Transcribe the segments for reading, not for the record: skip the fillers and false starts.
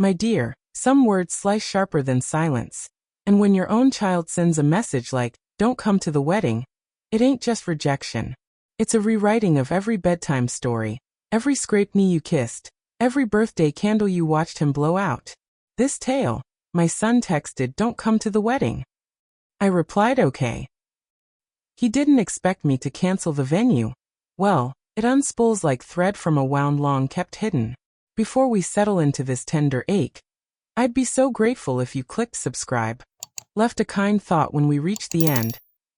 My dear, some words slice sharper than silence. And when your own child sends a message like, "Don't come to the wedding," it ain't just rejection. It's a rewriting of every bedtime story, every scraped knee you kissed, every birthday candle you watched him blow out. This tale, my son texted, "Don't come to the wedding." I replied, "Okay." He didn't expect me to cancel the venue. Well, it unspools like thread from a wound long kept hidden. Before we settle into this tender ache, I'd be so grateful if you clicked subscribe, left a kind thought when we reach the end,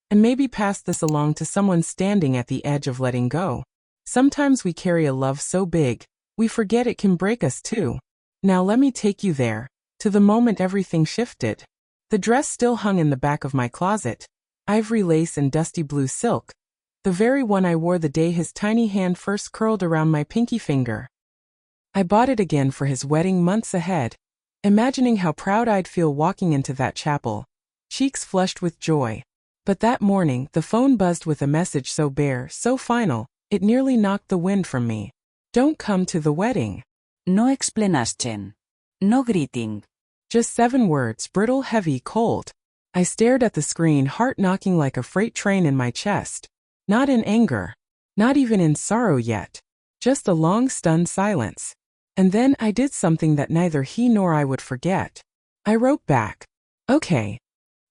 and maybe passed this along to someone standing at the edge of letting go. Sometimes we carry a love so big, we forget it can break us too. Now let me take you there, to the moment everything shifted. The dress still hung in the back of my closet, ivory lace and dusty blue silk, the very one I wore the day his tiny hand first curled around my pinky finger. I bought it again for his wedding months ahead, imagining how proud I'd feel walking into that chapel, cheeks flushed with joy. But that morning, the phone buzzed with a message so bare, so final, it nearly knocked the wind from me. Don't come to the wedding. No explanation. No greeting. Just 7 words, brittle, heavy, cold. I stared at the screen, heart knocking like a freight train in my chest. Not in anger. Not even in sorrow yet. Just a long, stunned silence. And then I did something that neither he nor I would forget. I wrote back, "Okay."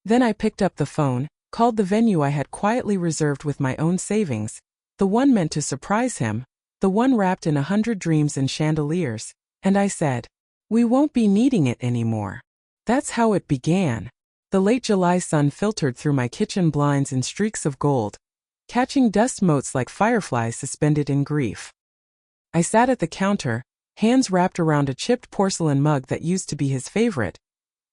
Then I picked up the phone, called the venue I had quietly reserved with my own savings, the one meant to surprise him, the one wrapped in 100 dreams and chandeliers, and I said, "We won't be needing it anymore." That's how it began. The late July sun filtered through my kitchen blinds in streaks of gold, catching dust motes like fireflies suspended in grief. I sat at the counter, hands wrapped around a chipped porcelain mug that used to be his favorite,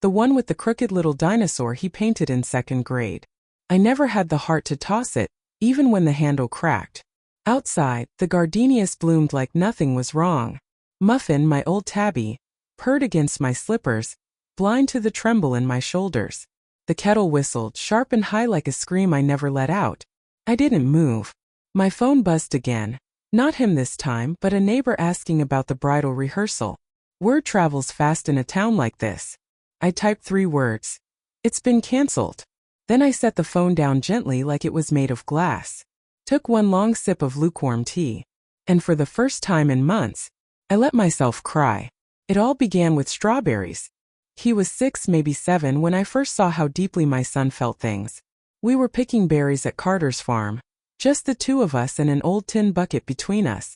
the one with the crooked little dinosaur he painted in 2nd grade. I never had the heart to toss it, even when the handle cracked. Outside, the gardenias bloomed like nothing was wrong. Muffin, my old tabby, purred against my slippers, blind to the tremble in my shoulders. The kettle whistled, sharp and high like a scream I never let out. I didn't move. My phone buzzed again. Not him this time, but a neighbor asking about the bridal rehearsal. Word travels fast in a town like this. I typed 3 words. "It's been canceled." Then I set the phone down gently like it was made of glass. Took one long sip of lukewarm tea. And for the first time in months, I let myself cry. It all began with strawberries. He was 6, maybe 7 when I first saw how deeply my son felt things. We were picking berries at Carter's farm. Just the 2 of us and an old tin bucket between us.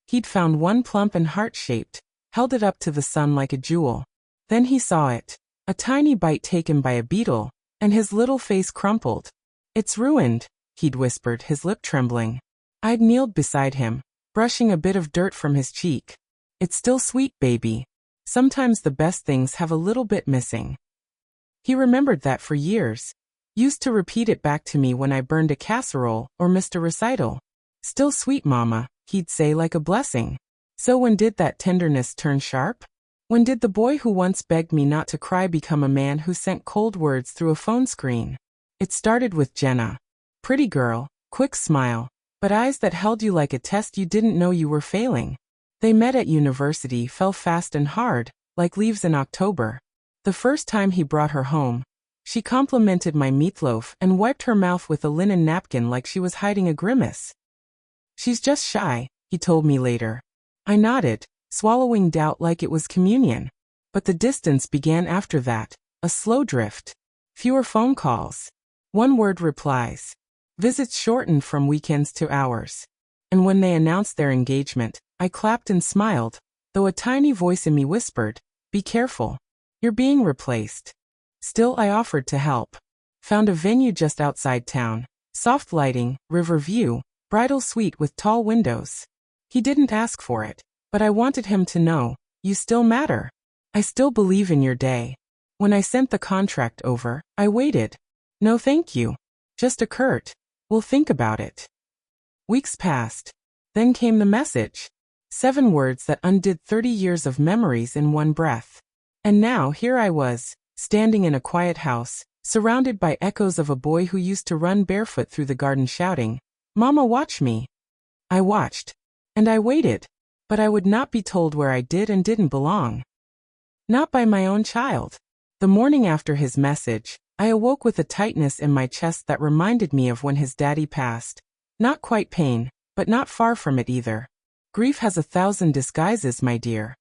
He'd found one plump and heart-shaped, held it up to the sun like a jewel. Then he saw it, a tiny bite taken by a beetle, and his little face crumpled. "It's ruined," he'd whispered, his lip trembling. I'd kneeled beside him, brushing a bit of dirt from his cheek. "It's still sweet, baby. Sometimes the best things have a little bit missing." He remembered that for years. Used to repeat it back to me when I burned a casserole or missed a recital. "Still sweet, Mama," he'd say like a blessing. So when did that tenderness turn sharp? When did the boy who once begged me not to cry become a man who sent cold words through a phone screen? It started with Jenna. Pretty girl, quick smile, but eyes that held you like a test you didn't know you were failing. They met at university, fell fast and hard, like leaves in October. The first time he brought her home, she complimented my meatloaf and wiped her mouth with a linen napkin like she was hiding a grimace. "She's just shy," he told me later. I nodded, swallowing doubt like it was communion. But the distance began after that, a slow drift. Fewer phone calls. 1-word replies. Visits shortened from weekends to hours. And when they announced their engagement, I clapped and smiled, though a tiny voice in me whispered, "Be careful. You're being replaced." Still, I offered to help. Found a venue just outside town. Soft lighting, river view, bridal suite with tall windows. He didn't ask for it, but I wanted him to know, "You still matter. I still believe in your day." When I sent the contract over, I waited. No thank you. Just a curt, "We'll think about it." Weeks passed. Then came the message. 7 words that undid 30 years of memories in one breath. And now here I was, standing in a quiet house, surrounded by echoes of a boy who used to run barefoot through the garden shouting, "Mama, watch me." I watched. And I waited. But I would not be told where I did and didn't belong. Not by my own child. The morning after his message, I awoke with a tightness in my chest that reminded me of when his daddy passed. Not quite pain, but not far from it either. Grief has 1,000 disguises, my dear.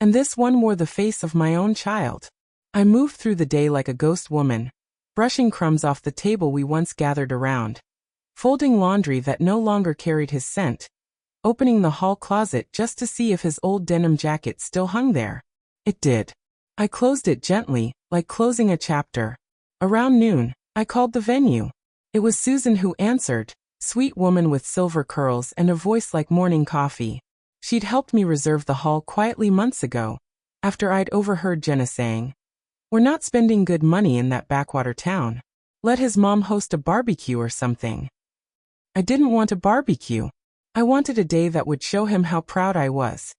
And this one wore the face of my own child. I moved through the day like a ghost woman, brushing crumbs off the table we once gathered around, folding laundry that no longer carried his scent, opening the hall closet just to see if his old denim jacket still hung there. It did. I closed it gently, like closing a chapter. Around noon, I called the venue. It was Susan who answered, sweet woman with silver curls and a voice like morning coffee. She'd helped me reserve the hall quietly months ago, after I'd overheard Jenna saying, "We're not spending good money in that backwater town. Let his mom host a barbecue or something." I didn't want a barbecue. I wanted a day that would show him how proud I was.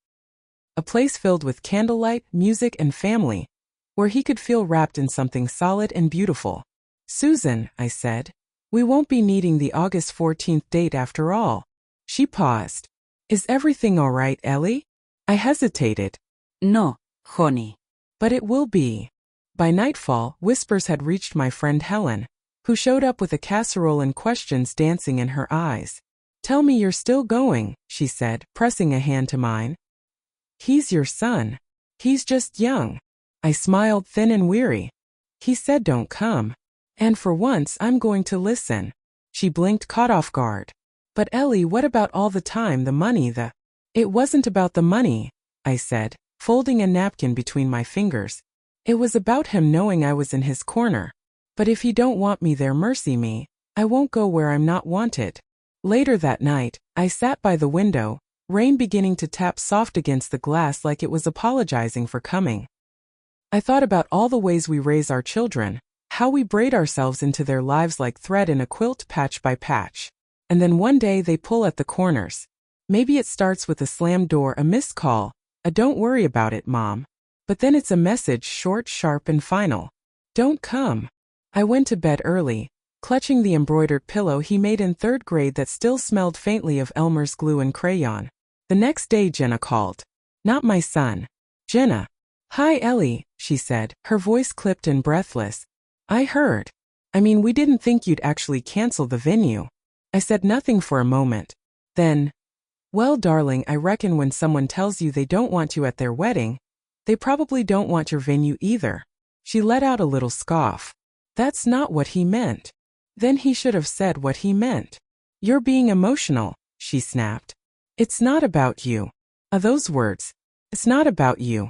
A place filled with candlelight, music, and family, where he could feel wrapped in something solid and beautiful. "Susan," I said, "we won't be needing the August 14th date after all." She paused. "Is everything all right, Ellie?" I hesitated. No, honey. "But it will be." By nightfall, whispers had reached my friend Helen, who showed up with a casserole and questions dancing in her eyes. "Tell me you're still going," she said, pressing a hand to mine. "He's your son. He's just young." I smiled, thin and weary. "He said don't come. And for once I'm going to listen." She blinked, caught off guard. "But Ellie, what about all the time, the money, the—" "It wasn't about the money," I said, folding a napkin between my fingers. "It was about him knowing I was in his corner. But if he don't want me there, mercy me, I won't go where I'm not wanted." Later that night, I sat by the window, rain beginning to tap soft against the glass like it was apologizing for coming. I thought about all the ways we raise our children, how we braid ourselves into their lives like thread in a quilt, patch by patch. And then one day they pull at the corners. Maybe it starts with a slammed door, a missed call, a "don't worry about it, Mom." But then it's a message, short, sharp, and final. "Don't come." I went to bed early, clutching the embroidered pillow he made in 3rd grade that still smelled faintly of Elmer's glue and crayon. The next day Jenna called. Not my son. Jenna. "Hi, Ellie," she said, her voice clipped and breathless. "I heard. I mean, we didn't think you'd actually cancel the venue." I said nothing for a moment. Then, "Well, darling, I reckon when someone tells you they don't want you at their wedding, they probably don't want your venue either." She let out a little scoff. "That's not what he meant." Then he should have said what he meant. "You're being emotional," she snapped. "It's not about you." Those words. "It's not about you."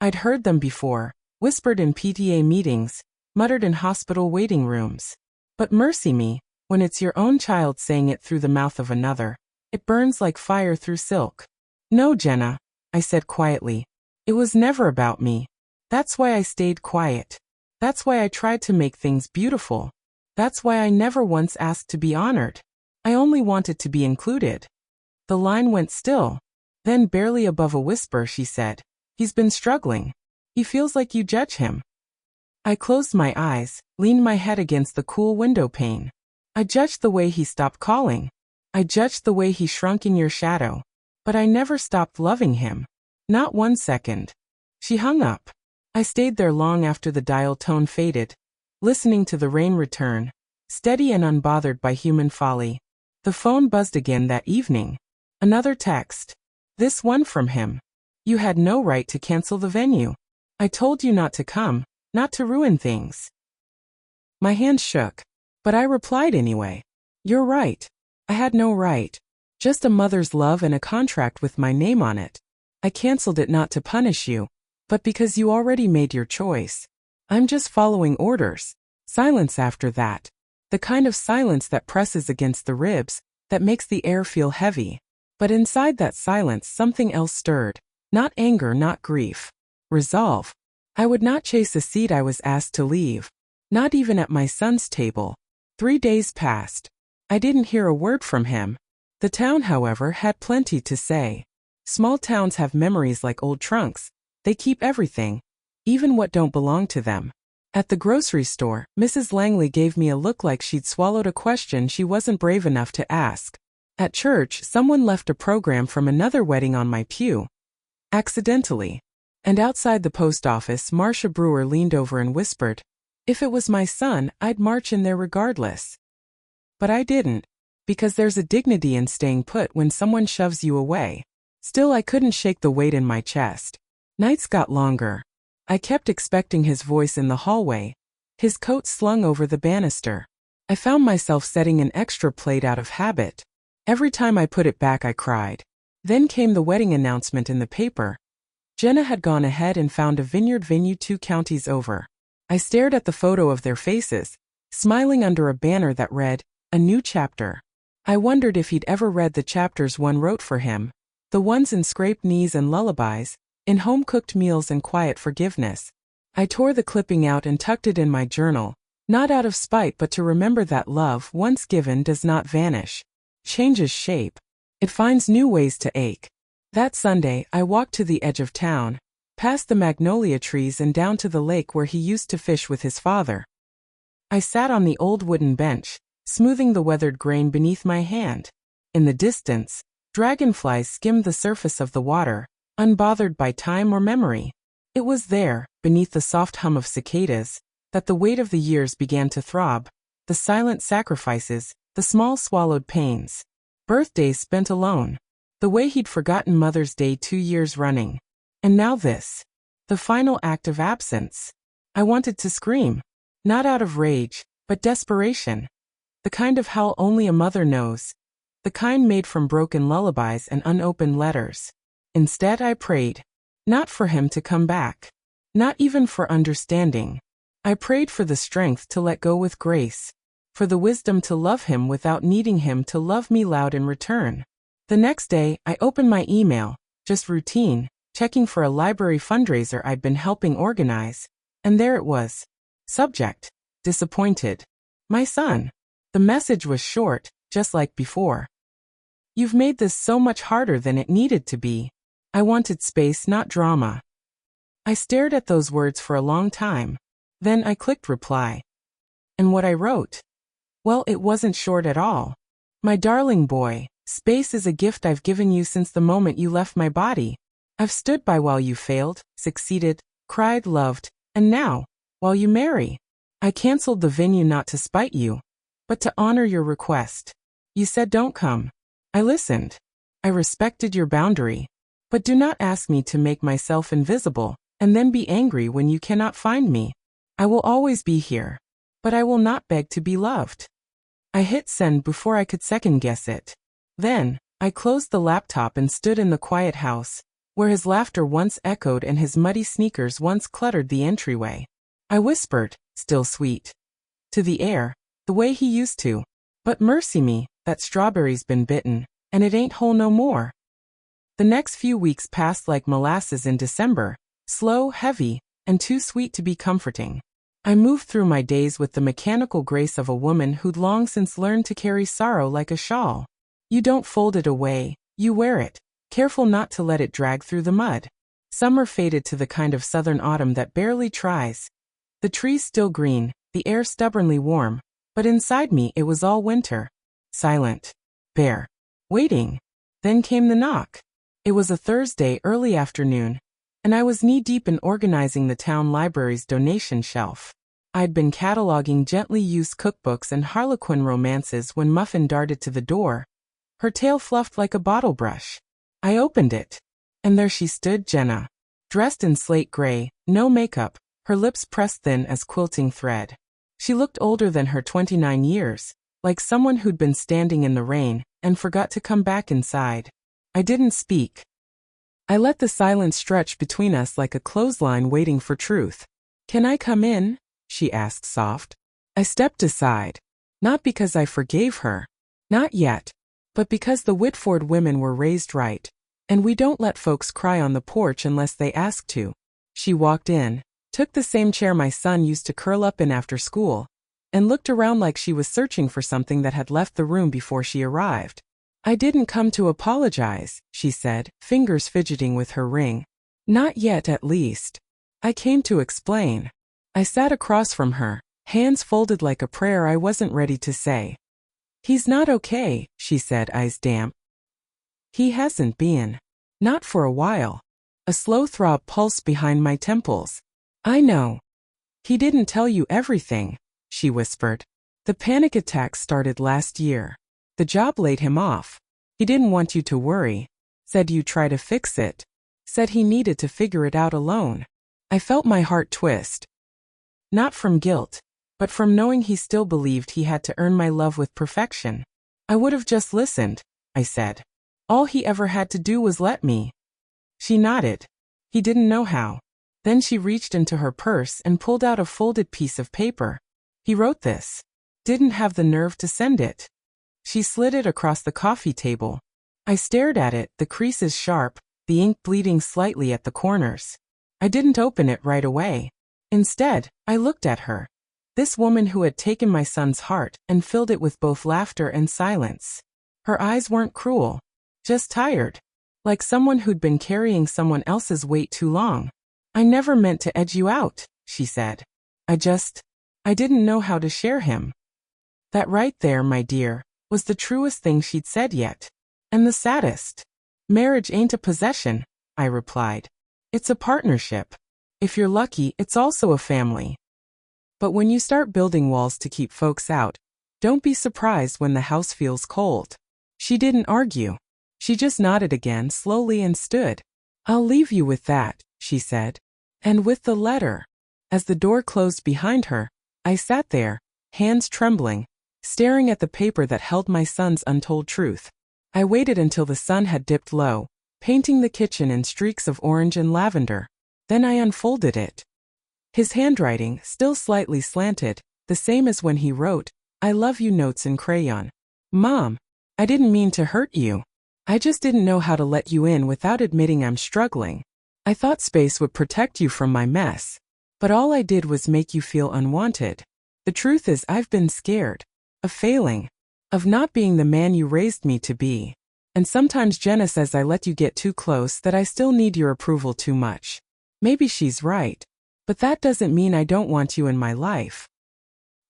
I'd heard them before, whispered in PTA meetings, muttered in hospital waiting rooms. But mercy me, when it's your own child saying it through the mouth of another, it burns like fire through silk. "No, Jenna," I said quietly. "It was never about me. That's why I stayed quiet. That's why I tried to make things beautiful. That's why I never once asked to be honored. I only wanted to be included." The line went still. Then, barely above a whisper, she said, "He's been struggling. He feels like you judge him." I closed my eyes, leaned my head against the cool window pane. I judged the way he stopped calling. I judged the way he shrunk in your shadow. But I never stopped loving him. Not 1 second. She hung up. I stayed there long after the dial tone faded, listening to the rain return, steady and unbothered by human folly. The phone buzzed again that evening. Another text. This one from him. "You had no right to cancel the venue. I told you not to come, not to ruin things." My hand shook, but I replied anyway. "You're right. I had no right. Just a mother's love and a contract with my name on it. I canceled it not to punish you, but because you already made your choice. I'm just following orders." Silence after that. The kind of silence that presses against the ribs, that makes the air feel heavy. But inside that silence something else stirred. Not anger, not grief. Resolve. I would not chase a seat I was asked to leave. Not even at my son's table. 3 days passed. I didn't hear a word from him. The town, however, had plenty to say. Small towns have memories like old trunks. They keep everything, even what don't belong to them. At the grocery store, Mrs. Langley gave me a look like she'd swallowed a question she wasn't brave enough to ask. At church, someone left a program from another wedding on my pew. Accidentally. And outside the post office, Marcia Brewer leaned over and whispered, "If it was my son, I'd march in there regardless." But I didn't, because there's a dignity in staying put when someone shoves you away. Still, I couldn't shake the weight in my chest. Nights got longer. I kept expecting his voice in the hallway, his coat slung over the banister. I found myself setting an extra plate out of habit. Every time I put it back, I cried. Then came the wedding announcement in the paper. Jenna had gone ahead and found a vineyard venue 2 counties over. I stared at the photo of their faces, smiling under a banner that read, "A New Chapter." I wondered if he'd ever read the chapters one wrote for him, the ones in scraped knees and lullabies, in home-cooked meals and quiet forgiveness. I tore the clipping out and tucked it in my journal, not out of spite but to remember that love, once given, does not vanish. Changes shape. It finds new ways to ache. That Sunday, I walked to the edge of town, past the magnolia trees and down to the lake where he used to fish with his father. I sat on the old wooden bench, smoothing the weathered grain beneath my hand. In the distance, dragonflies skimmed the surface of the water, unbothered by time or memory. It was there, beneath the soft hum of cicadas, that the weight of the years began to throb, the silent sacrifices, the small swallowed pains. Birthdays spent alone. The way he'd forgotten Mother's Day 2 years running. And now this. The final act of absence. I wanted to scream. Not out of rage, but desperation. The kind of howl only a mother knows. The kind made from broken lullabies and unopened letters. Instead, I prayed. Not for him to come back. Not even for understanding. I prayed for the strength to let go with grace. For the wisdom to love him without needing him to love me loud in return. The next day, I opened my email, just routine, checking for a library fundraiser I'd been helping organize, and there it was. Subject: disappointed. My son. The message was short, just like before. You've made this so much harder than it needed to be. I wanted space, not drama. I stared at those words for a long time. Then I clicked reply. And what I wrote? Well, it wasn't short at all. My darling boy, space is a gift I've given you since the moment you left my body. I've stood by while you failed, succeeded, cried, loved, and now, while you marry. I canceled the venue not to spite you, but to honor your request. You said don't come. I listened. I respected your boundary. But do not ask me to make myself invisible, and then be angry when you cannot find me. I will always be here. But I will not beg to be loved. I hit send before I could second guess it. Then, I closed the laptop and stood in the quiet house, where his laughter once echoed and his muddy sneakers once cluttered the entryway. I whispered, still sweet, to the air, the way he used to. But mercy me, that strawberry's been bitten, and it ain't whole no more. The next few weeks passed like molasses in December, slow, heavy, and too sweet to be comforting. I moved through my days with the mechanical grace of a woman who'd long since learned to carry sorrow like a shawl. You don't fold it away, you wear it, careful not to let it drag through the mud. Summer faded to the kind of southern autumn that barely tries. The trees still green, the air stubbornly warm, but inside me it was all winter. Silent. Bare. Waiting. Then came the knock. It was a Thursday early afternoon, and I was knee-deep in organizing the town library's donation shelf. I'd been cataloging gently used cookbooks and Harlequin romances when Muffin darted to the door, her tail fluffed like a bottle brush. I opened it, and there she stood, Jenna, dressed in slate gray, no makeup, her lips pressed thin as quilting thread. She looked older than her 29 years, like someone who'd been standing in the rain and forgot to come back inside. I didn't speak. I let the silence stretch between us like a clothesline waiting for truth. "Can I come in?" she asked soft. I stepped aside. Not because I forgave her. Not yet. But because the Whitford women were raised right. And we don't let folks cry on the porch unless they ask to. She walked in, took the same chair my son used to curl up in after school, and looked around like she was searching for something that had left the room before she arrived. "I didn't come to apologize," she said, fingers fidgeting with her ring. "Not yet, at least. I came to explain." I sat across from her, hands folded like a prayer I wasn't ready to say. "He's not okay," she said, eyes damp. "He hasn't been. Not for a while. A slow throb pulsed behind my temples. I know. He didn't tell you everything, she whispered. The panic attack started last year. The job laid him off. He didn't want you to worry. Said you try to fix it. Said he needed to figure it out alone. I felt my heart twist. Not from guilt, but from knowing he still believed he had to earn my love with perfection. I would have just listened, I said. All he ever had to do was let me. She nodded. He didn't know how. Then she reached into her purse and pulled out a folded piece of paper. He wrote this. Didn't have the nerve to send it. She slid it across the coffee table. I stared at it, the creases sharp, the ink bleeding slightly at the corners. I didn't open it right away. Instead, I looked at her. This woman who had taken my son's heart and filled it with both laughter and silence. Her eyes weren't cruel, just tired. Like someone who'd been carrying someone else's weight too long. I never meant to edge you out, she said. I didn't know how to share him. That right there, my dear, was the truest thing she'd said yet. And the saddest. Marriage ain't a possession, I replied. It's a partnership. If you're lucky, it's also a family. But when you start building walls to keep folks out, don't be surprised when the house feels cold. She didn't argue. She just nodded again slowly and stood. I'll leave you with that, she said. And with the letter. As the door closed behind her, I sat there, hands trembling, staring at the paper that held my son's untold truth. I waited until the sun had dipped low, painting the kitchen in streaks of orange and lavender. Then I unfolded it. His handwriting, still slightly slanted, the same as when he wrote, I love you notes in crayon. Mom, I didn't mean to hurt you. I just didn't know how to let you in without admitting I'm struggling. I thought space would protect you from my mess. But all I did was make you feel unwanted. The truth is I've been scared. Of failing. Of not being the man you raised me to be. And sometimes Jenna says I let you get too close, that I still need your approval too much. Maybe she's right. But that doesn't mean I don't want you in my life.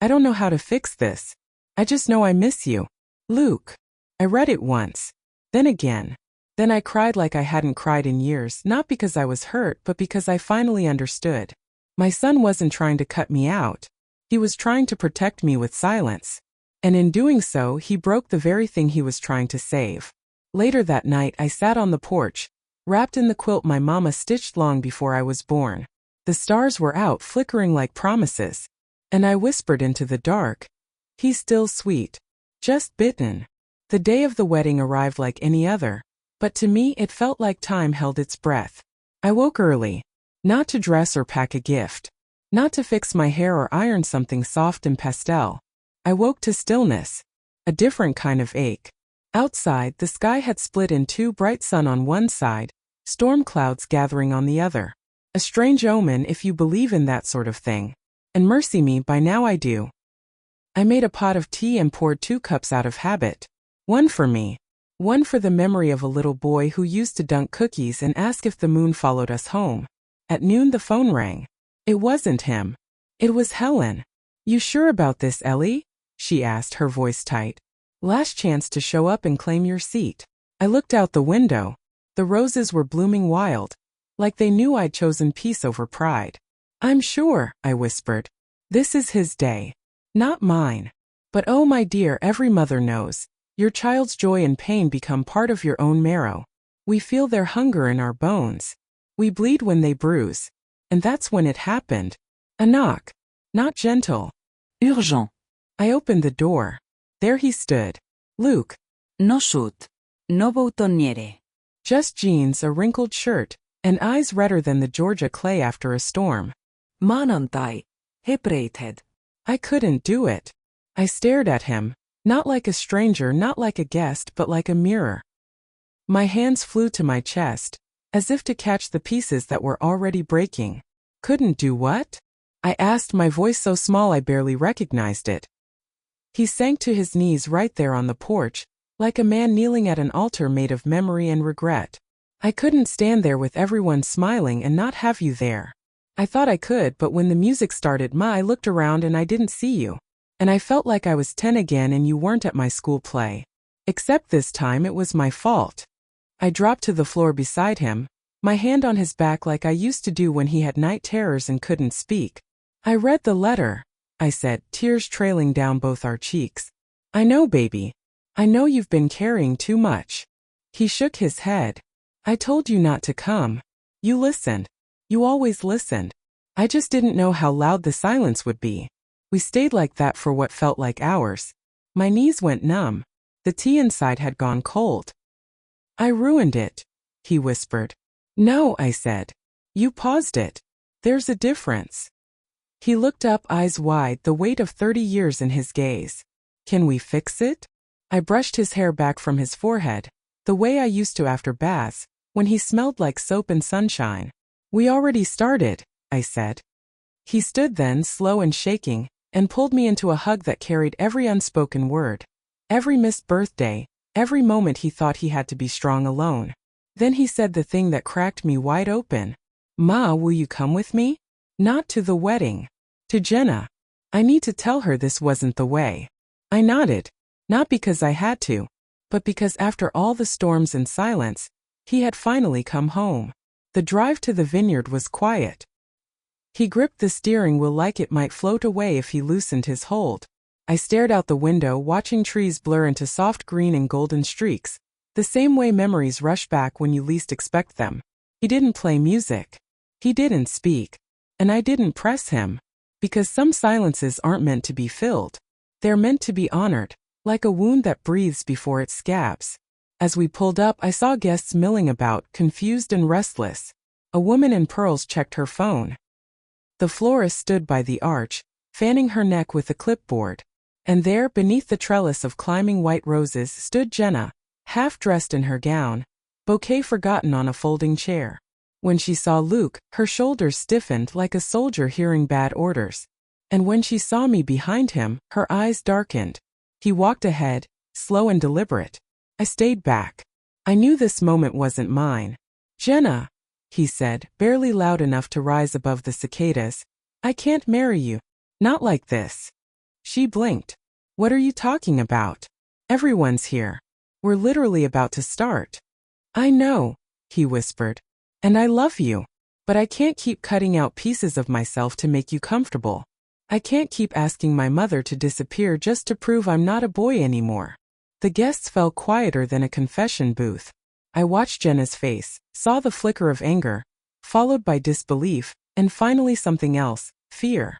I don't know how to fix this. I just know I miss you. Luke. I read it once. Then again. Then I cried like I hadn't cried in years, not because I was hurt, but because I finally understood. My son wasn't trying to cut me out. He was trying to protect me with silence. And in doing so, he broke the very thing he was trying to save. Later that night, I sat on the porch, wrapped in the quilt my mama stitched long before I was born. The stars were out, flickering like promises. And I whispered into the dark, he's still sweet. Just bitten. The day of the wedding arrived like any other. But to me, it felt like time held its breath. I woke early. Not to dress or pack a gift. Not to fix my hair or iron something soft and pastel. I woke to stillness. A different kind of ache. Outside, the sky had split in two, bright sun on one side, storm clouds gathering on the other. A strange omen if you believe in that sort of thing. And mercy me, by now I do. I made a pot of tea and poured 2 cups out of habit. One for me. One for the memory of a little boy who used to dunk cookies and ask if the moon followed us home. At noon the phone rang. It wasn't him. It was Helen. You sure about this, Ellie? She asked, her voice tight. Last chance to show up and claim your seat. I looked out the window. The roses were blooming wild. Like they knew I'd chosen peace over pride. I'm sure, I whispered. This is his day. Not mine. But oh my dear, every mother knows. Your child's joy and pain become part of your own marrow. We feel their hunger in our bones. We bleed when they bruise. And that's when it happened. A knock. Not gentle. Urgent. I opened the door. There he stood. Luke. No suit. No boutoniere. Just jeans, a wrinkled shirt, and eyes redder than the Georgia clay after a storm. Manantai. Hebreithed. I couldn't do it. I stared at him. Not like a stranger, not like a guest, but like a mirror. My hands flew to my chest, as if to catch the pieces that were already breaking. Couldn't do what? I asked, my voice so small I barely recognized it. He sank to his knees right there on the porch, like a man kneeling at an altar made of memory and regret. I couldn't stand there with everyone smiling and not have you there. I thought I could, but when the music started, I looked around and I didn't see you. And I felt like I was 10 again and you weren't at my school play. Except this time it was my fault. I dropped to the floor beside him, my hand on his back like I used to do when he had night terrors and couldn't speak. I read the letter, I said, tears trailing down both our cheeks. I know, baby. I know you've been carrying too much. He shook his head. I told you not to come. You listened. You always listened. I just didn't know how loud the silence would be. We stayed like that for what felt like hours. My knees went numb. The tea inside had gone cold. I ruined it, he whispered. No, I said. You paused it. There's a difference. He looked up, eyes wide, the weight of 30 years in his gaze. Can we fix it? I brushed his hair back from his forehead, the way I used to after baths, when he smelled like soap and sunshine. We already started, I said. He stood then, slow and shaking, and pulled me into a hug that carried every unspoken word, every missed birthday, every moment he thought he had to be strong alone. Then he said the thing that cracked me wide open. Ma, will you come with me? Not to the wedding. To Jenna. I need to tell her this wasn't the way. I nodded, not because I had to, but because after all the storms and silence, he had finally come home. The drive to the vineyard was quiet. He gripped the steering wheel like it might float away if he loosened his hold. I stared out the window, watching trees blur into soft green and golden streaks, the same way memories rush back when you least expect them. He didn't play music. He didn't speak. And I didn't press him. Because some silences aren't meant to be filled. They're meant to be honored, like a wound that breathes before it scabs. As we pulled up, I saw guests milling about, confused and restless. A woman in pearls checked her phone. The florist stood by the arch, fanning her neck with a clipboard. And there, beneath the trellis of climbing white roses, stood Jenna, half-dressed in her gown, bouquet forgotten on a folding chair. When she saw Luke, her shoulders stiffened like a soldier hearing bad orders. And when she saw me behind him, her eyes darkened. He walked ahead, slow and deliberate. I stayed back. I knew this moment wasn't mine. Jenna, he said, barely loud enough to rise above the cicadas, I can't marry you. Not like this. She blinked. What are you talking about? Everyone's here. We're literally about to start. I know, he whispered. And I love you. But I can't keep cutting out pieces of myself to make you comfortable. I can't keep asking my mother to disappear just to prove I'm not a boy anymore. The guests fell quieter than a confession booth. I watched Jenna's face, saw the flicker of anger, followed by disbelief, and finally something else, fear.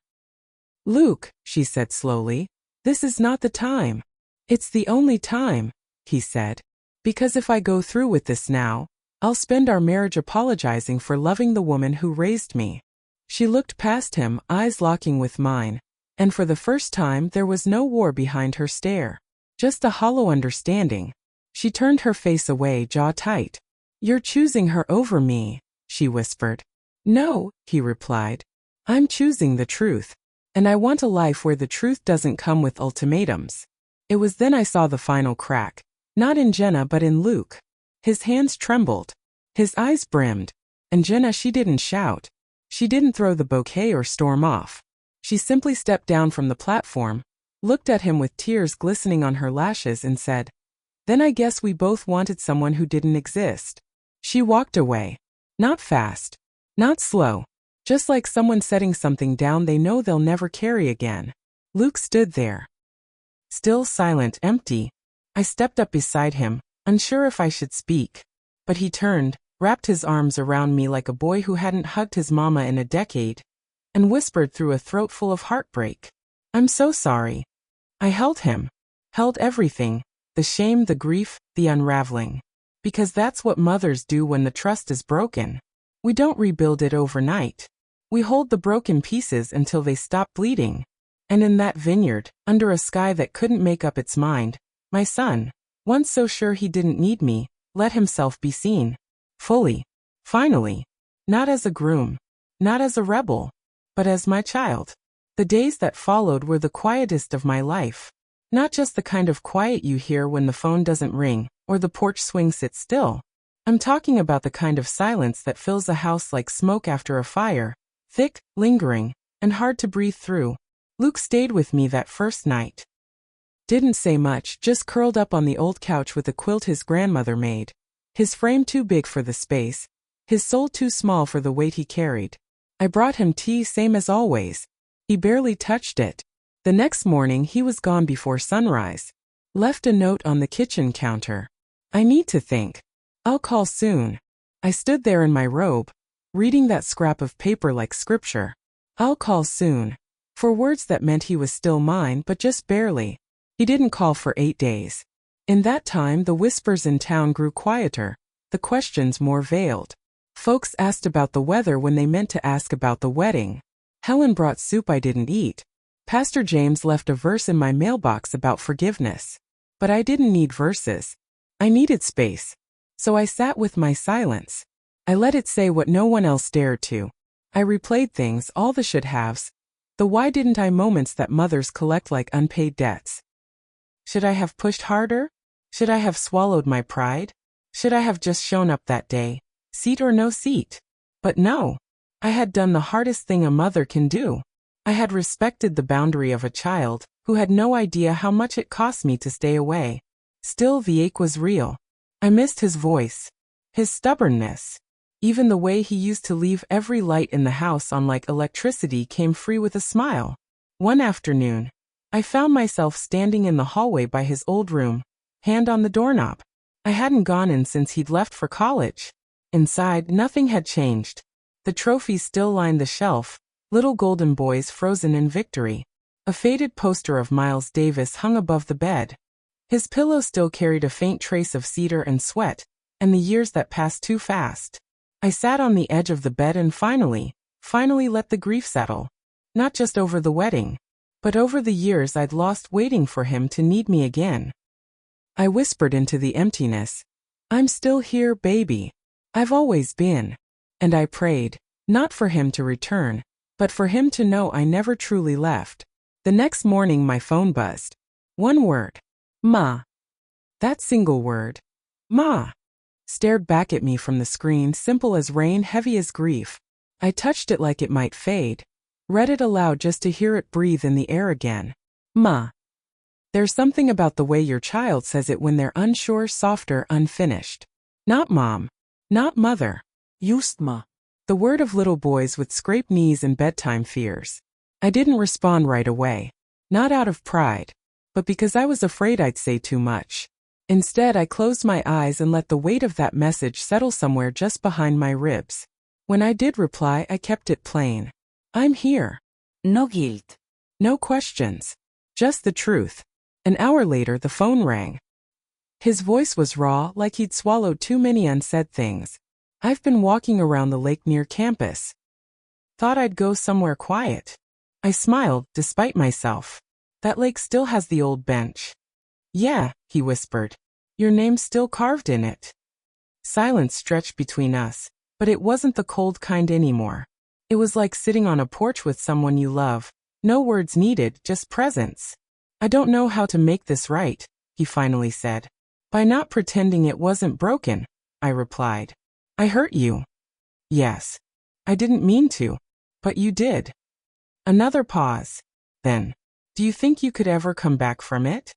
Luke, she said slowly, this is not the time. It's the only time, he said. Because if I go through with this now, I'll spend our marriage apologizing for loving the woman who raised me. She looked past him, eyes locking with mine, and for the first time there was no war behind her stare. Just a hollow understanding. She turned her face away, jaw tight. You're choosing her over me, she whispered. No, he replied. I'm choosing the truth. And I want a life where the truth doesn't come with ultimatums. It was then I saw the final crack. Not in Jenna but in Luke. His hands trembled. His eyes brimmed. And Jenna, she didn't shout. She didn't throw the bouquet or storm off. She simply stepped down from the platform, looked at him with tears glistening on her lashes and said, Then I guess we both wanted someone who didn't exist. She walked away. Not fast. Not slow. Just like someone setting something down they know they'll never carry again. Luke stood there. Still, silent, empty. I stepped up beside him, unsure if I should speak. But he turned, wrapped his arms around me like a boy who hadn't hugged his mama in a decade, and whispered through a throat full of heartbreak, I'm so sorry. I held him. Held everything. The shame, the grief, the unraveling. Because that's what mothers do when the trust is broken. We don't rebuild it overnight. We hold the broken pieces until they stop bleeding. And in that vineyard, under a sky that couldn't make up its mind, my son, once so sure he didn't need me, let himself be seen. Fully. Finally. Not as a groom. Not as a rebel. But as my child. The days that followed were the quietest of my life. Not just the kind of quiet you hear when the phone doesn't ring, or the porch swing sits still. I'm talking about the kind of silence that fills a house like smoke after a fire, thick, lingering, and hard to breathe through. Luke stayed with me that first night. Didn't say much, just curled up on the old couch with a quilt his grandmother made. His frame too big for the space, his soul too small for the weight he carried. I brought him tea same as always. He barely touched it. The next morning he was gone before sunrise. Left a note on the kitchen counter. I need to think. I'll call soon. I stood there in my robe, reading that scrap of paper like scripture. I'll call soon. For words that meant he was still mine, but just barely. He didn't call for 8 days. In that time the whispers in town grew quieter, the questions more veiled. Folks asked about the weather when they meant to ask about the wedding. Helen brought soup I didn't eat. Pastor James left a verse in my mailbox about forgiveness. But I didn't need verses. I needed space. So I sat with my silence. I let it say what no one else dared to. I replayed things, all the should-haves. The why didn't I moments that mothers collect like unpaid debts. Should I have pushed harder? Should I have swallowed my pride? Should I have just shown up that day, seat or no seat? But no. I had done the hardest thing a mother can do. I had respected the boundary of a child who had no idea how much it cost me to stay away. Still, the ache was real. I missed his voice, his stubbornness. Even the way he used to leave every light in the house on like electricity came free with a smile. One afternoon, I found myself standing in the hallway by his old room, hand on the doorknob. I hadn't gone in since he'd left for college. Inside, nothing had changed. The trophies still lined the shelf, little golden boys frozen in victory. A faded poster of Miles Davis hung above the bed. His pillow still carried a faint trace of cedar and sweat, and the years that passed too fast. I sat on the edge of the bed and finally let the grief settle. Not just over the wedding, but over the years I'd lost waiting for him to need me again. I whispered into the emptiness, "I'm still here, baby. I've always been." And I prayed, not for him to return, but for him to know I never truly left. The next morning my phone buzzed. One word. Ma. That single word, Ma, stared back at me from the screen, simple as rain, heavy as grief. I touched it like it might fade, read it aloud just to hear it breathe in the air again. Ma. There's something about the way your child says it when they're unsure, softer, unfinished. Not mom. Not mother. Just ma. The word of little boys with scraped knees and bedtime fears. I didn't respond right away. Not out of pride, but because I was afraid I'd say too much. Instead, I closed my eyes and let the weight of that message settle somewhere just behind my ribs. When I did reply, I kept it plain. I'm here. No guilt. No questions. Just the truth. An hour later, the phone rang. His voice was raw, like he'd swallowed too many unsaid things. I've been walking around the lake near campus. Thought I'd go somewhere quiet. I smiled, despite myself. That lake still has the old bench. Yeah, he whispered. Your name's still carved in it. Silence stretched between us, but it wasn't the cold kind anymore. It was like sitting on a porch with someone you love. No words needed, just presence. I don't know how to make this right, he finally said. By not pretending it wasn't broken, I replied. I hurt you. Yes. I didn't mean to, but you did. Another pause. Then, do you think you could ever come back from it?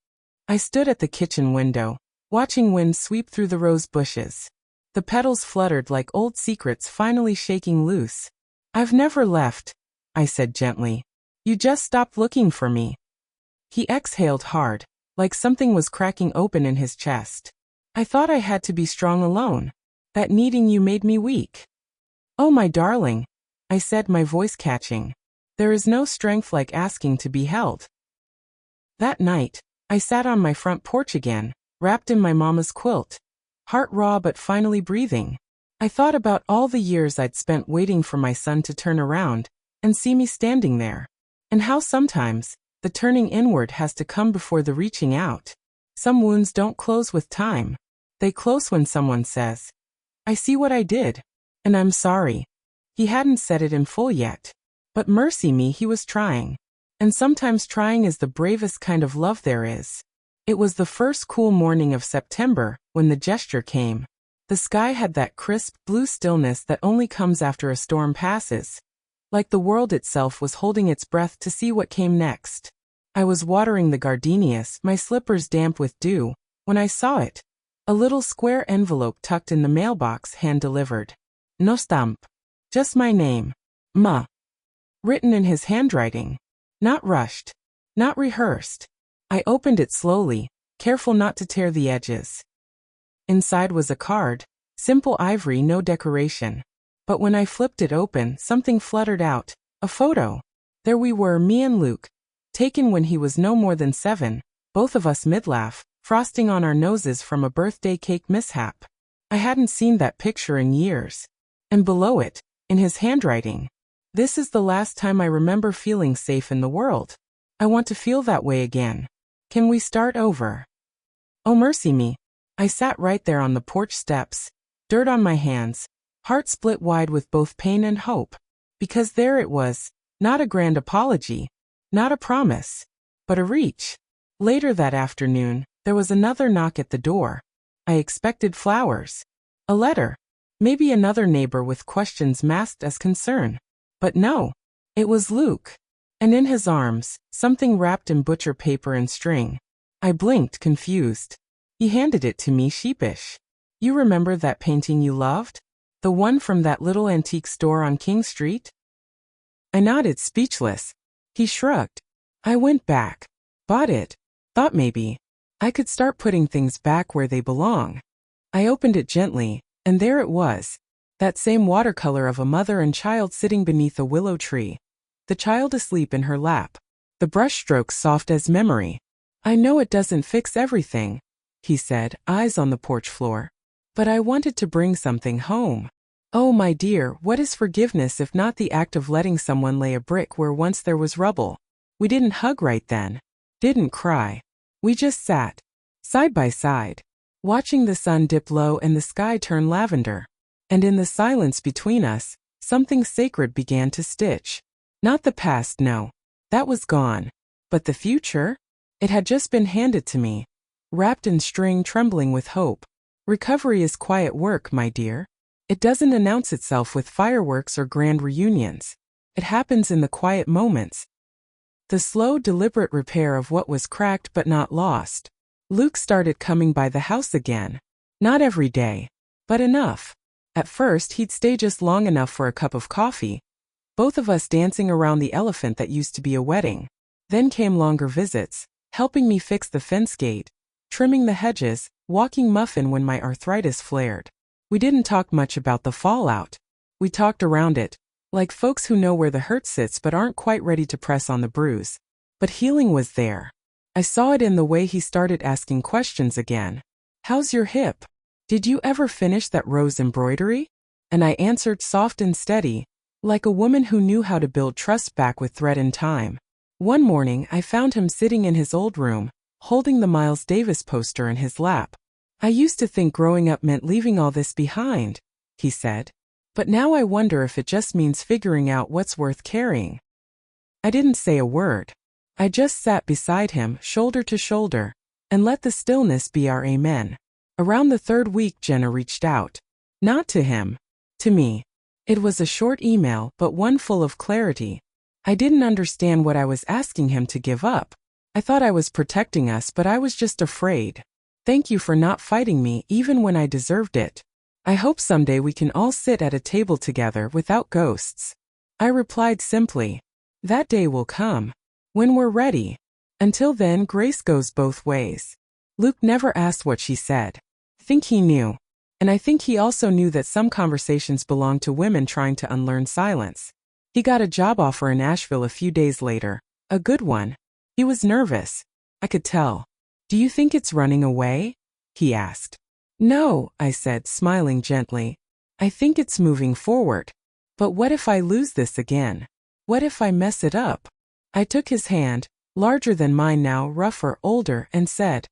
I stood at the kitchen window, watching wind sweep through the rose bushes. The petals fluttered like old secrets finally shaking loose. I've never left, I said gently. You just stopped looking for me. He exhaled hard, like something was cracking open in his chest. I thought I had to be strong alone. That needing you made me weak. Oh, my darling, I said, my voice catching. There is no strength like asking to be held. That night, I sat on my front porch again, wrapped in my mama's quilt, heart raw but finally breathing. I thought about all the years I'd spent waiting for my son to turn around and see me standing there, and how sometimes the turning inward has to come before the reaching out. Some wounds don't close with time. They close when someone says, I see what I did, and I'm sorry. He hadn't said it in full yet. But mercy me, he was trying. And sometimes trying is the bravest kind of love there is. It was the first cool morning of September when the gesture came. The sky had that crisp, blue stillness that only comes after a storm passes. Like the world itself was holding its breath to see what came next. I was watering the gardenias, my slippers damp with dew, when I saw it. A little square envelope tucked in the mailbox, hand-delivered. No stamp. Just my name. Ma. Written in his handwriting. Not rushed. Not rehearsed. I opened it slowly, careful not to tear the edges. Inside was a card, simple ivory, no decoration. But when I flipped it open, something fluttered out. A photo. There we were, me and Luke, taken when he was no more than 7, both of us mid-laugh, frosting on our noses from a birthday cake mishap. I hadn't seen that picture in years. And below it, in his handwriting, "This is the last time I remember feeling safe in the world. I want to feel that way again. Can we start over?" Oh, mercy me. I sat right there on the porch steps, dirt on my hands, heart split wide with both pain and hope. Because there it was, not a grand apology, not a promise, but a reach. Later that afternoon, there was another knock at the door. I expected flowers, a letter, maybe another neighbor with questions masked as concern. But no, it was Luke. And in his arms, something wrapped in butcher paper and string. I blinked, confused. He handed it to me, sheepish. "You remember that painting you loved? The one from that little antique store on King Street?" I nodded, speechless. He shrugged. "I went back, bought it, thought maybe I could start putting things back where they belong." I opened it gently, and there it was. That same watercolor of a mother and child sitting beneath a willow tree. The child asleep in her lap. The brushstrokes soft as memory. "I know it doesn't fix everything," he said, eyes on the porch floor. "But I wanted to bring something home." Oh, my dear, what is forgiveness if not the act of letting someone lay a brick where once there was rubble? We didn't hug right then. Didn't cry. We just sat, side by side, watching the sun dip low and the sky turn lavender. And in the silence between us, something sacred began to stitch. Not the past, no. That was gone. But the future? It had just been handed to me, wrapped in string, trembling with hope. Recovery is quiet work, my dear. It doesn't announce itself with fireworks or grand reunions. It happens in the quiet moments. The slow, deliberate repair of what was cracked but not lost. Luke started coming by the house again. Not every day, but enough. At first, he'd stay just long enough for a cup of coffee, both of us dancing around the elephant that used to be a wedding. Then came longer visits, helping me fix the fence gate, trimming the hedges, walking Muffin when my arthritis flared. We didn't talk much about the fallout. We talked around it, like folks who know where the hurt sits but aren't quite ready to press on the bruise. But healing was there. I saw it in the way he started asking questions again. "How's your hip? Did you ever finish that rose embroidery?" And I answered, soft and steady, like a woman who knew how to build trust back with thread and time. One morning, I found him sitting in his old room, holding the Miles Davis poster in his lap. "I used to think growing up meant leaving all this behind," he said. "But now I wonder if it just means figuring out what's worth carrying." I didn't say a word. I just sat beside him, shoulder to shoulder, and let the stillness be our amen. Around the 3rd week, Jenna reached out. Not to him. To me. It was a short email, but one full of clarity. I didn't understand what I was asking him to give up. I thought I was protecting us, but I was just afraid. "Thank you for not fighting me even when I deserved it. I hope someday we can all sit at a table together without ghosts." I replied simply, "That day will come. When we're ready. Until then, grace goes both ways." Luke never asked what she said. I think he knew. And I think he also knew that some conversations belong to women trying to unlearn silence. He got a job offer in Asheville a few days later. A good one. He was nervous. I could tell. "Do you think it's running away?" he asked. "No," I said, smiling gently. "I think it's moving forward. But what if I lose this again? What if I mess it up?" I took his hand, larger than mine now, rougher, older, and said,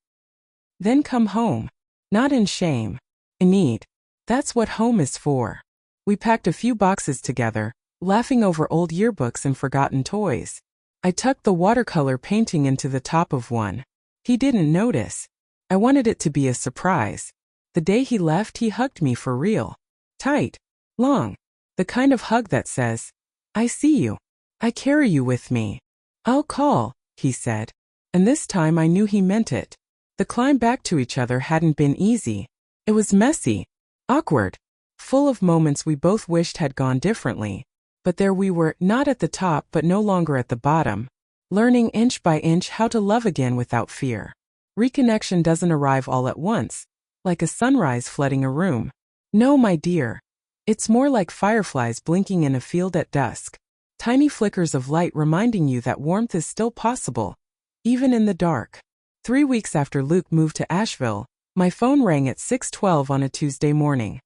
"Then come home. Not in shame. In need. That's what home is for." We packed a few boxes together, laughing over old yearbooks and forgotten toys. I tucked the watercolor painting into the top of one. He didn't notice. I wanted it to be a surprise. The day he left, he hugged me for real. Tight. Long. The kind of hug that says, "I see you. I carry you with me. I'll call," he said. And this time I knew he meant it. The climb back to each other hadn't been easy. It was messy. Awkward. full of moments we both wished had gone differently. But there we were, not at the top but no longer at the bottom, learning inch by inch how to love again without fear. Reconnection doesn't arrive all at once, like a sunrise flooding a room. No, my dear. It's more like fireflies blinking in a field at dusk. Tiny flickers of light reminding you that warmth is still possible, even in the dark. 3 weeks after Luke moved to Asheville, my phone rang at 6:12 on a Tuesday morning.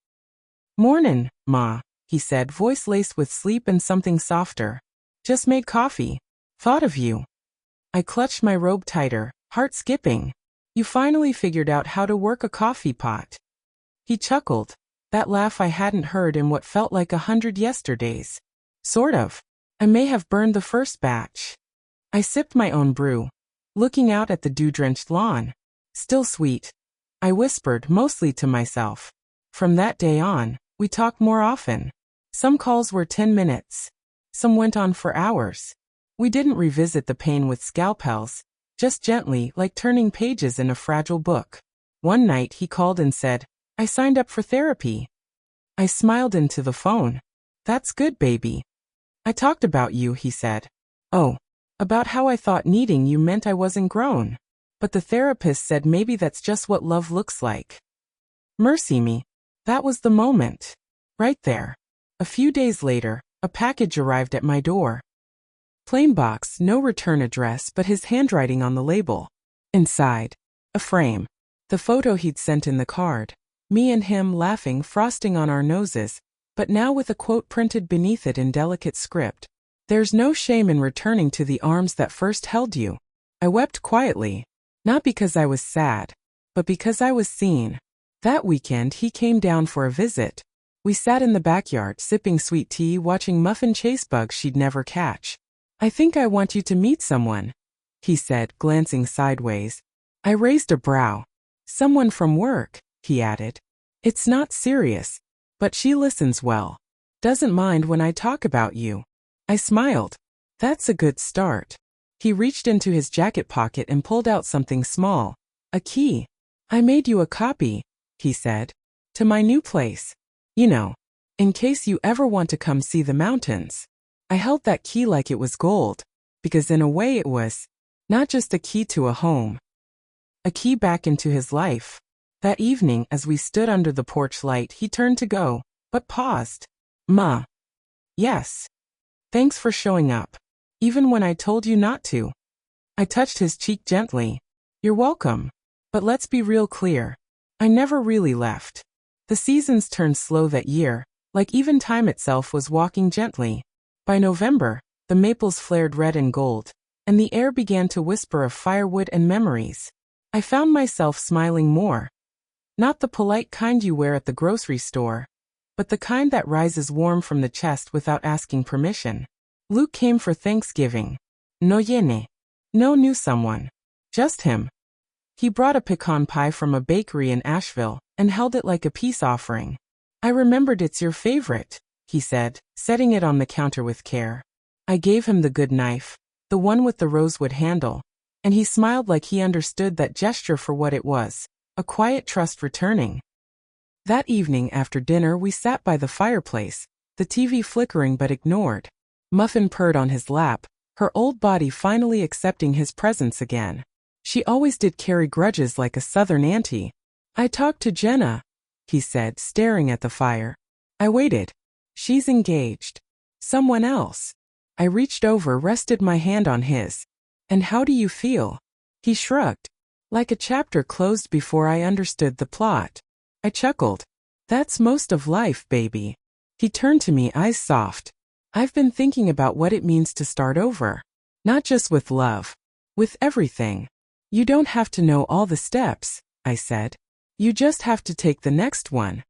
"Mornin', Ma," he said, voice laced with sleep and something softer. "Just made coffee. Thought of you." I clutched my robe tighter, heart skipping. "You finally figured out how to work a coffee pot." He chuckled, that laugh I hadn't heard in what felt like 100 yesterdays. "Sort of. I may have burned the first batch." I sipped my own brew, looking out at the dew-drenched lawn. "Still sweet," I whispered, mostly to myself. From that day on, we talked more often. Some calls were 10 minutes. Some went on for hours. We didn't revisit the pain with scalpels, just gently, like turning pages in a fragile book. One night he called and said, "I signed up for therapy." I smiled into the phone. "That's good, baby." "I talked about you," he said. "Oh, about how I thought needing you meant I wasn't grown. But the therapist said maybe that's just what love looks like." Mercy me. That was the moment. Right there. A few days later, a package arrived at my door. Plain box, no return address, but his handwriting on the label. Inside, a frame. The photo he'd sent in the card. Me and him laughing, frosting on our noses, but now with a quote printed beneath it in delicate script. "There's no shame in returning to the arms that first held you." I wept quietly, not because I was sad, but because I was seen. That weekend he came down for a visit. We sat in the backyard, sipping sweet tea, watching muffin chase bugs she'd never catch. "I think I want you to meet someone," he said, glancing sideways. I raised a brow. "Someone from work," he added. "It's not serious, but she listens well. Doesn't mind when I talk about you." I smiled. "That's a good start." He reached into his jacket pocket and pulled out something small. A key. "I made you a copy," he said. "To my new place. You know, in case you ever want to come see the mountains." I held that key like it was gold, because in a way it was. Not just a key to a home. A key back into his life. That evening, as we stood under the porch light, he turned to go, but paused. "Ma." "Yes. Thanks for showing up. Even when I told you not to." I touched his cheek gently. "You're welcome. But let's be real clear. I never really left." The seasons turned slow that year, like even time itself was walking gently. By November, the maples flared red and gold, and the air began to whisper of firewood and memories. I found myself smiling more. Not the polite kind you wear at the grocery store, but the kind that rises warm from the chest without asking permission. Luke came for Thanksgiving. No yene. No knew someone. Just him. He brought a pecan pie from a bakery in Asheville and held it like a peace offering. "I remembered it's your favorite," he said, setting it on the counter with care. I gave him the good knife, the one with the rosewood handle, and he smiled like he understood that gesture for what it was, a quiet trust returning. That evening after dinner we sat by the fireplace, the TV flickering but ignored. Muffin purred on his lap, her old body finally accepting his presence again. She always did carry grudges like a southern auntie. "I talked to Jenna," he said, staring at the fire. I waited. "She's engaged. Someone else." I reached over, rested my hand on his. "And how do you feel?" He shrugged. Like a chapter closed before I understood the plot. I chuckled. "That's most of life, baby." He turned to me, eyes soft. "I've been thinking about what it means to start over. Not just with love. With everything. You don't have to know all the steps," I said. "You just have to take the next one."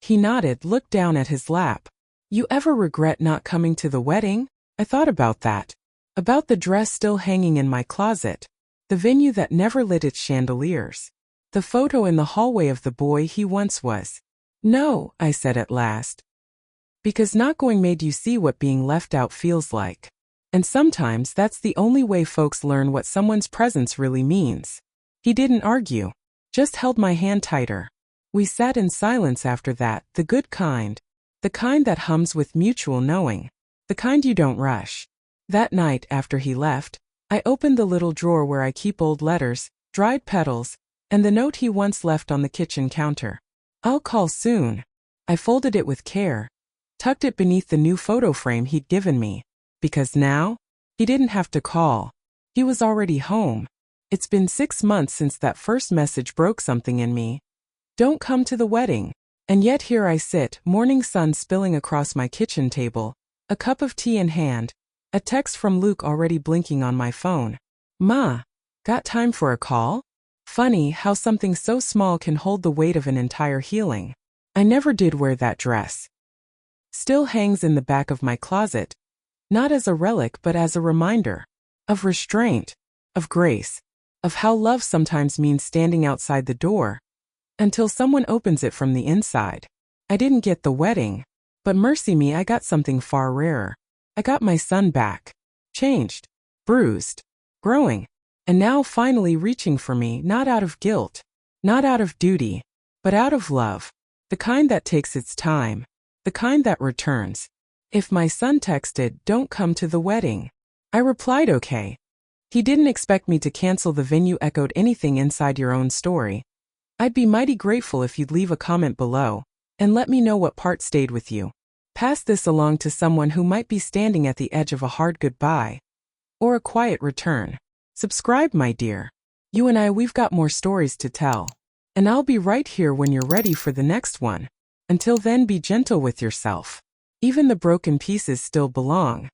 He nodded, looked down at his lap. "You ever regret not coming to the wedding?" I thought about that. About the dress still hanging in my closet. The venue that never lit its chandeliers. The photo in the hallway of the boy he once was. "No," I said at last. "Because not going made you see what being left out feels like. And sometimes that's the only way folks learn what someone's presence really means." He didn't argue. Just held my hand tighter. We sat in silence after that, the good kind. The kind that hums with mutual knowing. The kind you don't rush. That night, after he left, I opened the little drawer where I keep old letters, dried petals, and the note he once left on the kitchen counter. "I'll call soon." I folded it with care, tucked it beneath the new photo frame he'd given me. Because now, he didn't have to call. He was already home. It's been 6 months since that first message broke something in me. "Don't come to the wedding." And yet here I sit, morning sun spilling across my kitchen table, a cup of tea in hand, a text from Luke already blinking on my phone. "Ma, got time for a call?" Funny how something so small can hold the weight of an entire healing. I never did wear that dress. Still hangs in the back of my closet, not as a relic but as a reminder of restraint, of grace, of how love sometimes means standing outside the door until someone opens it from the inside. I didn't get the wedding, but mercy me, I got something far rarer. I got my son back, changed, bruised, growing, and now finally reaching for me, not out of guilt, not out of duty, but out of love, the kind that takes its time, the kind that returns. If my son texted, "Don't come to the wedding," I replied okay. He didn't expect me to cancel the venue, echoed anything inside your own story. I'd be mighty grateful if you'd leave a comment below and let me know what part stayed with you. Pass this along to someone who might be standing at the edge of a hard goodbye or a quiet return. Subscribe, my dear. You and I, we've got more stories to tell. And I'll be right here when you're ready for the next one. Until then, be gentle with yourself. Even the broken pieces still belong.